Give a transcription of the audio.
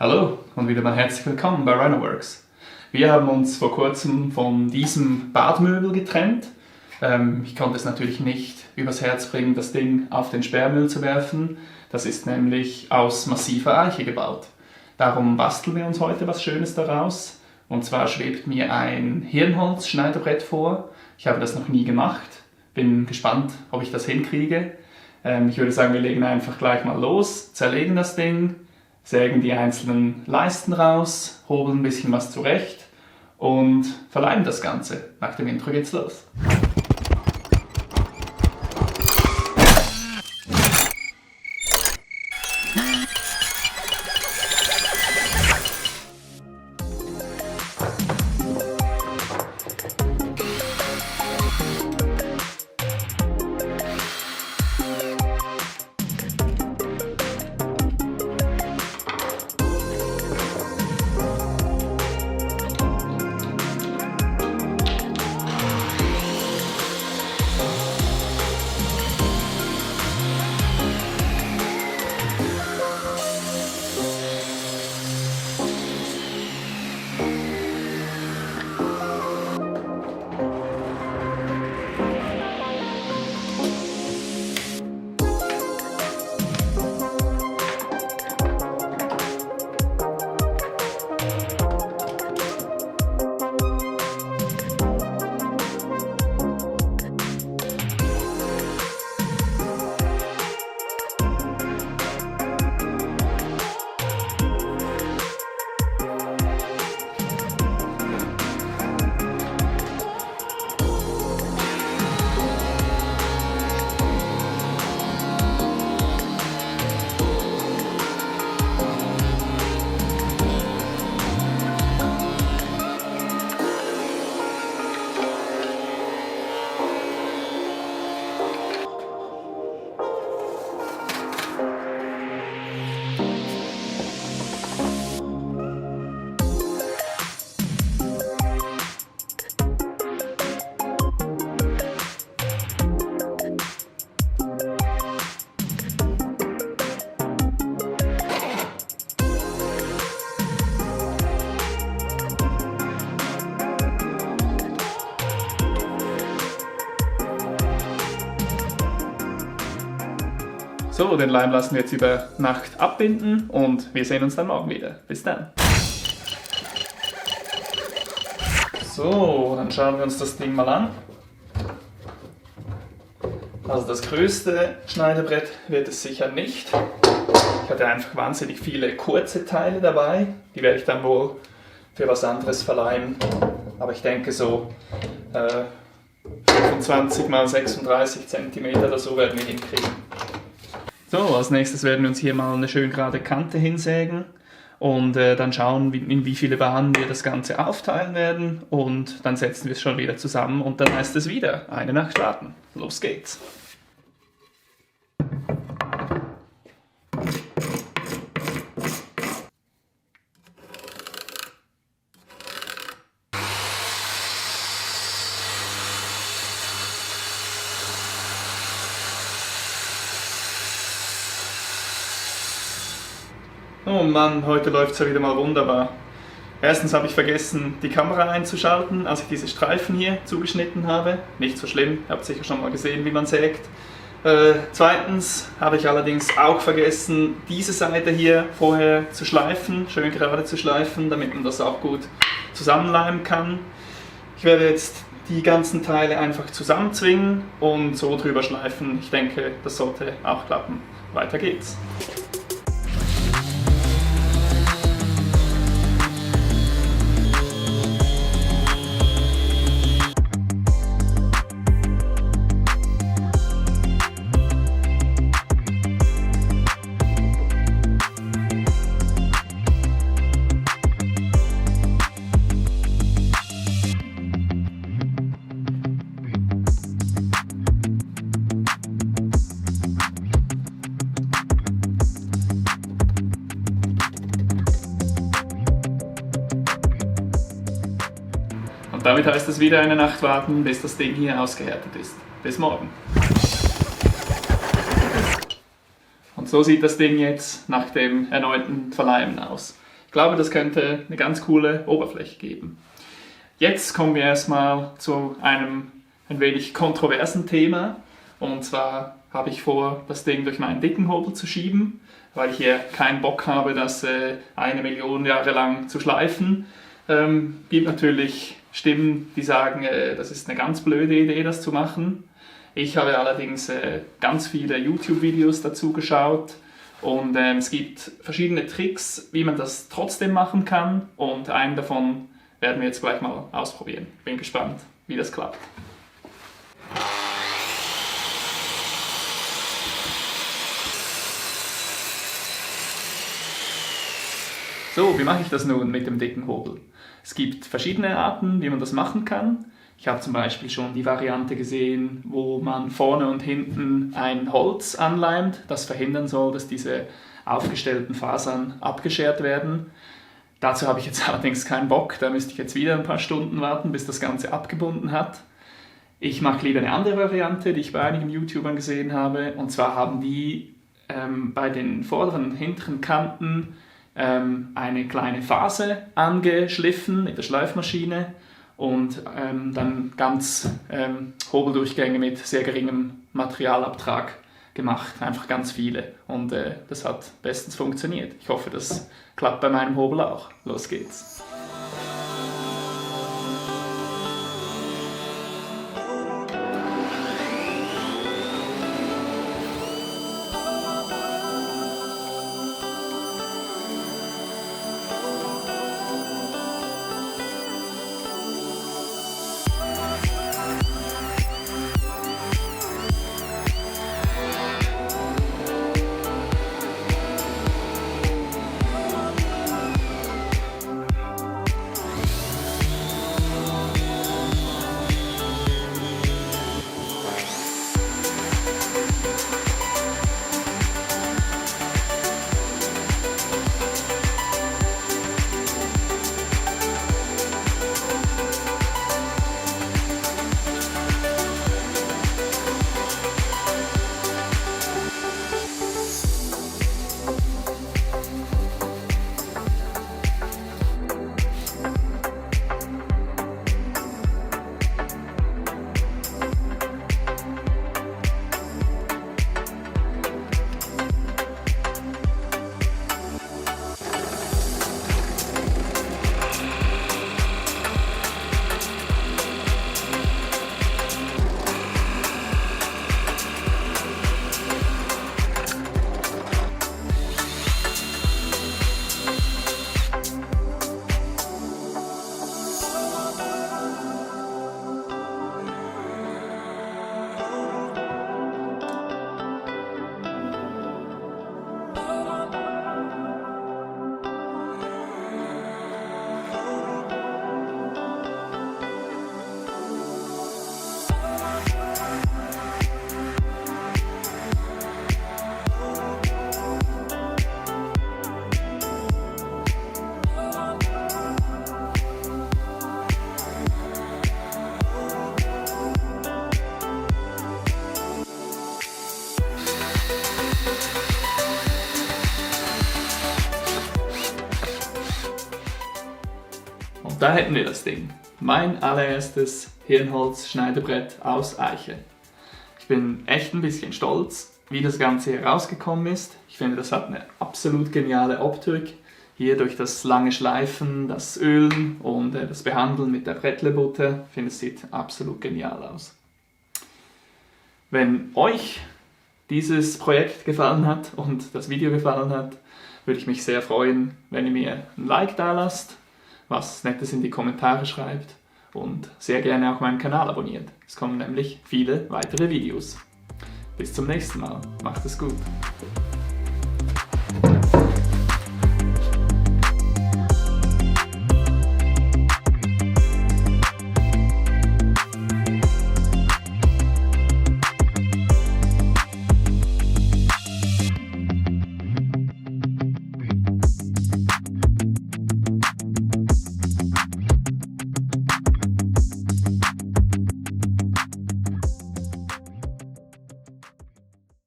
Hallo und wieder mal herzlich willkommen bei Rhinoworks. Wir haben uns vor kurzem von diesem Badmöbel getrennt. Ich konnte es natürlich nicht übers Herz bringen, das Ding auf den Sperrmüll zu werfen. Das ist nämlich aus massiver Eiche gebaut. Darum basteln wir uns heute was Schönes daraus. Und zwar schwebt mir ein Hirnholz-Schneidebrett vor. Ich habe das noch nie gemacht. Bin gespannt, ob ich das hinkriege. Ich würde sagen, wir legen einfach gleich mal los, zerlegen das Ding, sägen die einzelnen Leisten raus, hobeln ein bisschen was zurecht und verleimen das Ganze. Nach dem Intro geht's los. So, den Leim lassen wir jetzt über Nacht abbinden und wir sehen uns dann morgen wieder. Bis dann. So, dann schauen wir uns das Ding mal an. Also das größte Schneidebrett wird es sicher nicht. Ich hatte einfach wahnsinnig viele kurze Teile dabei. Die werde ich dann wohl für was anderes verleihen. Aber ich denke so 25 x 36 cm oder so werden wir hinkriegen. So, als nächstes werden wir uns hier mal eine schön gerade Kante hinsägen und dann schauen, in wie viele Bahnen wir das Ganze aufteilen werden und dann setzen wir es schon wieder zusammen und dann heißt es wieder, eine Nacht warten. Los geht's! Oh Mann, heute läuft es ja wieder mal wunderbar. Erstens habe ich vergessen, die Kamera einzuschalten, als ich diese Streifen hier zugeschnitten habe. Nicht so schlimm, ihr habt sicher schon mal gesehen, wie man sägt. Zweitens habe ich allerdings auch vergessen, diese Seite hier vorher zu schleifen, schön gerade zu schleifen, damit man das auch gut zusammenleimen kann. Ich werde jetzt die ganzen Teile einfach zusammenzwingen und so drüber schleifen. Ich denke, das sollte auch klappen. Weiter geht's. Und damit heißt es wieder eine Nacht warten, bis das Ding hier ausgehärtet ist. Bis morgen. Und so sieht das Ding jetzt nach dem erneuten Verleimen aus. Ich glaube, das könnte eine ganz coole Oberfläche geben. Jetzt kommen wir erstmal zu einem ein wenig kontroversen Thema. Und zwar habe ich vor, das Ding durch meinen dicken Hobel zu schieben, weil ich hier keinen Bock habe, das 1 Million Jahre lang zu schleifen. Gibt natürlich Stimmen, die sagen, das ist eine ganz blöde Idee, das zu machen. Ich habe allerdings ganz viele YouTube-Videos dazu geschaut und es gibt verschiedene Tricks, wie man das trotzdem machen kann, und einen davon werden wir jetzt gleich mal ausprobieren. Bin gespannt, wie das klappt. So, wie mache ich das nun mit dem dicken Hobel? Es gibt verschiedene Arten, wie man das machen kann. Ich habe zum Beispiel schon die Variante gesehen, wo man vorne und hinten ein Holz anleimt, das verhindern soll, dass diese aufgestellten Fasern abgeschert werden. Dazu habe ich jetzt allerdings keinen Bock, da müsste ich jetzt wieder ein paar Stunden warten, bis das Ganze abgebunden hat. Ich mache lieber eine andere Variante, die ich bei einigen YouTubern gesehen habe, und zwar haben die bei den vorderen und hinteren Kanten eine kleine Phase angeschliffen mit der Schleifmaschine und dann ganz Hobeldurchgänge mit sehr geringem Materialabtrag gemacht, einfach ganz viele, und das hat bestens funktioniert. Ich hoffe, das klappt bei meinem Hobel auch. Los geht's! Und da hätten wir das Ding. Mein allererstes Hirnholz-Schneidebrett aus Eiche. Ich bin echt ein bisschen stolz, wie das Ganze herausgekommen ist. Ich finde, das hat eine absolut geniale Optik. Hier durch das lange Schleifen, das Ölen und das Behandeln mit der Brettelbutter. Ich finde, es sieht absolut genial aus. Wenn euch dieses Projekt gefallen hat und das Video gefallen hat, würde ich mich sehr freuen, wenn ihr mir ein Like da lasst, was Nettes in die Kommentare schreibt und sehr gerne auch meinen Kanal abonniert. Es kommen nämlich viele weitere Videos. Bis zum nächsten Mal. Macht es gut.